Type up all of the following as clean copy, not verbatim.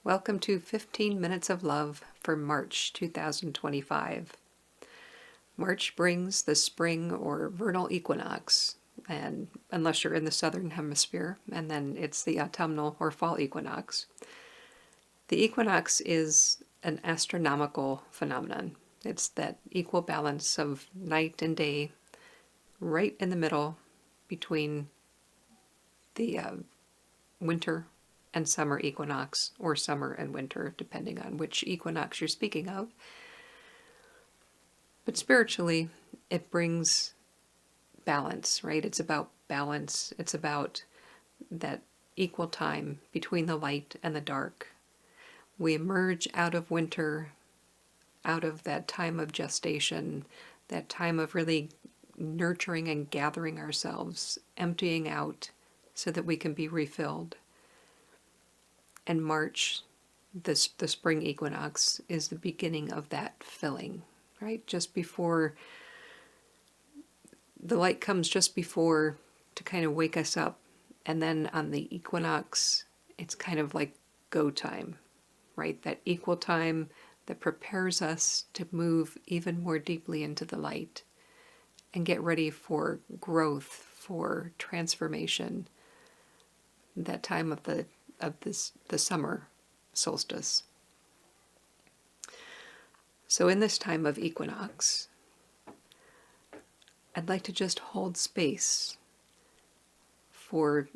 Welcome to 15 Minutes of Love for March 2025. March brings the spring or vernal equinox, and unless you're in the southern hemisphere, and then it's the autumnal or fall equinox. The equinox is an astronomical phenomenon. It's that equal balance of night and day right in the middle between the winter and summer equinox, or summer and winter, depending on which equinox you're speaking of. But spiritually, it brings balance, right? It's about balance. It's about that equal time between the light and the dark. We emerge out of winter, out of that time of gestation, that time of really nurturing and gathering ourselves, emptying out so that we can be refilled. And March, the spring equinox, is the beginning of that filling, right? Just before, the light comes just before to kind of wake us up. And then on the equinox, it's kind of like go time, right? That equal time that prepares us to move even more deeply into the light and get ready for growth, for transformation. That time of the summer solstice. So in this time of equinox, I'd like to just hold space for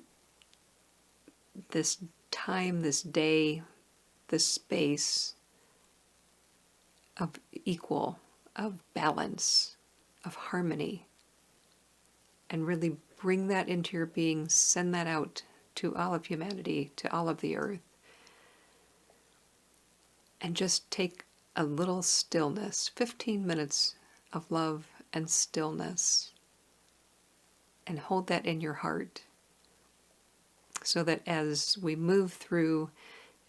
this time, this day, this space of equal, of balance, of harmony, and really bring that into your being, send that out to all of humanity, to all of the earth. And just take a little stillness, 15 minutes of love and stillness, and hold that in your heart so that as we move through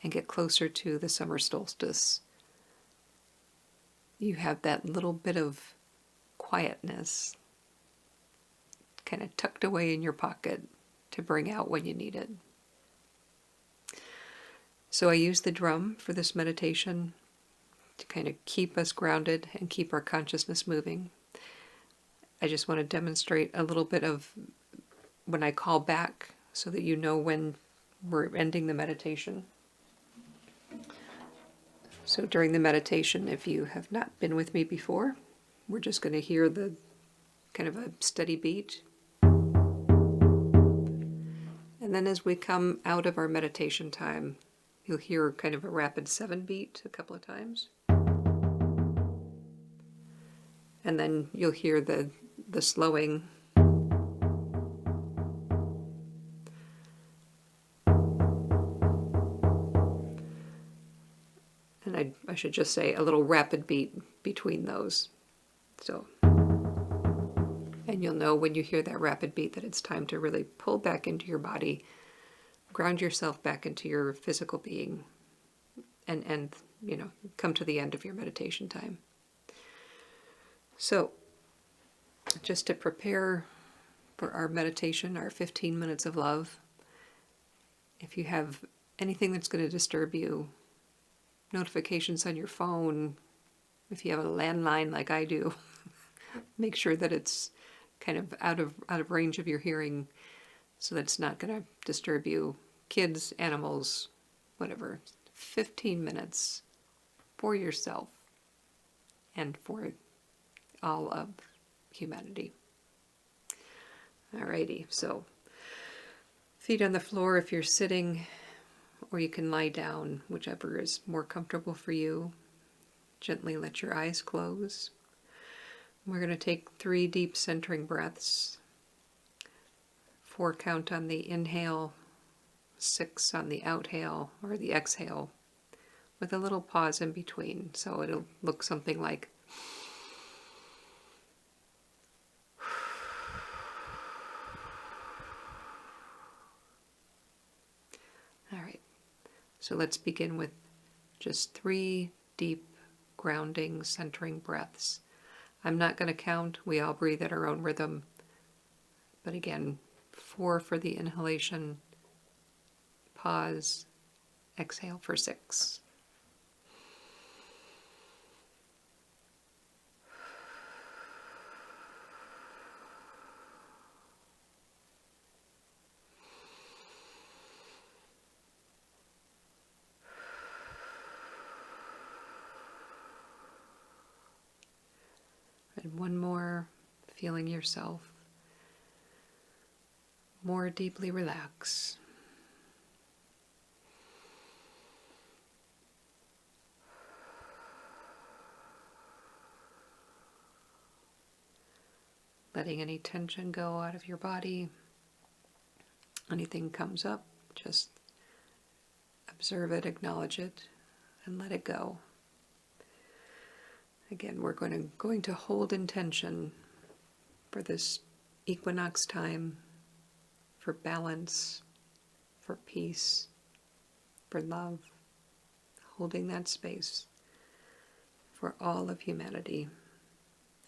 and get closer to the summer solstice, you have that little bit of quietness kind of tucked away in your pocket to bring out when you need it. So I use the drum for this meditation to kind of keep us grounded and keep our consciousness moving. I just want to demonstrate a little bit of when I call back so that you know when we're ending the meditation. So during the meditation, if you have not been with me before, we're just going to hear the kind of a steady beat. And then as we come out of our meditation time, you'll hear kind of a rapid 7 beat a couple of times. And then you'll hear the slowing. And I should just say a little rapid beat between those. So, and you'll know when you hear that rapid beat that it's time to really pull back into your body, ground yourself back into your physical being, and come to the end of your meditation time. So, just to prepare for our meditation, our 15 minutes of love, if you have anything that's going to disturb you, notifications on your phone, if you have a landline like I do, make sure that it's kind of out of range of your hearing so that it's not going to disturb you. Kids, animals, whatever. 15 minutes for yourself and for all of humanity. Alrighty, so feet on the floor if you're sitting, or you can lie down, whichever is more comfortable for you. Gently let your eyes close. We're going to take 3 deep centering breaths. 4 count on the inhale, 6 on the outhale or the exhale, with a little pause in between. So it'll look something like all right. So let's begin with just 3 deep, grounding, centering breaths. I'm not going to count. We all breathe at our own rhythm. But again, 4 for the inhalation, pause, Exhale for 6. And one more, feeling yourself more deeply relax. Letting any tension go out of your body. Anything comes up, just observe it, acknowledge it, and let it go. Again, we're going to hold intention for this equinox time, for balance, for peace, for love, holding that space for all of humanity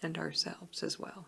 and ourselves as well.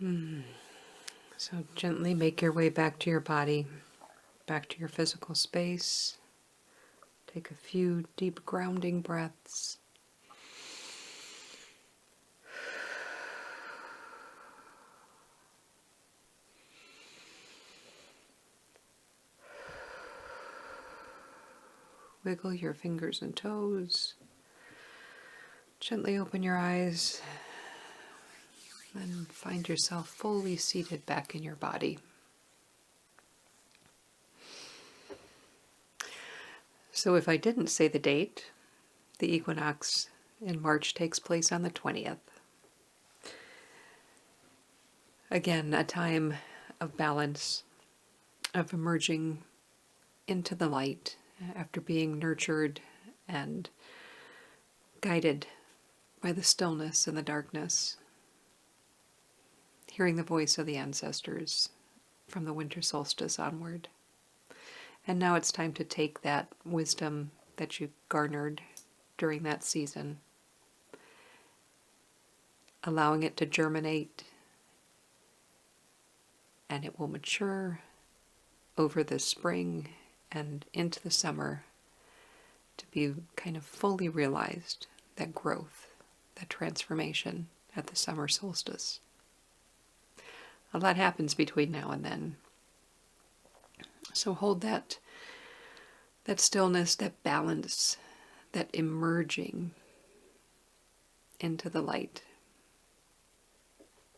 So gently make your way back to your body, back to your physical space. Take a few deep grounding breaths. Wiggle your fingers and toes. Gently open your eyes and find yourself fully seated back in your body. So if I didn't say the date, the equinox in March takes place on the 20th. Again, a time of balance, of emerging into the light after being nurtured and guided by the stillness and the darkness, hearing the voice of the ancestors from the winter solstice onward. And now it's time to take that wisdom that you garnered during that season, allowing it to germinate, and it will mature over the spring and into the summer to be kind of fully realized, that growth, that transformation at the summer solstice. A lot happens between now and then. So hold that stillness, that balance, that emerging into the light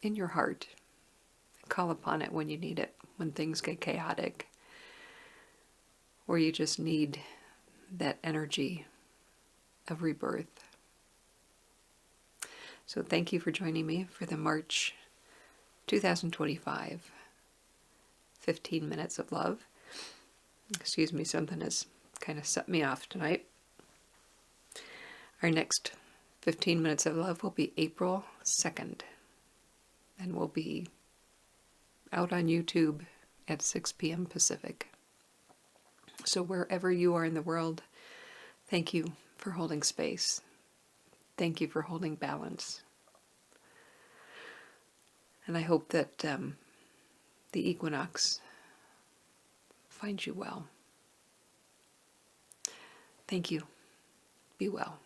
in your heart. Call upon it when you need it, when things get chaotic, or you just need that energy of rebirth. So thank you for joining me for the March 2025 15 Minutes of Love. Excuse me, something has kind of set me off tonight. Our next 15 Minutes of Love will be April 2nd, and will be out on YouTube at 6 p.m. Pacific. So wherever you are in the world, thank you for holding space. Thank you for holding balance. And I hope that the equinox finds you well. Thank you. Be well.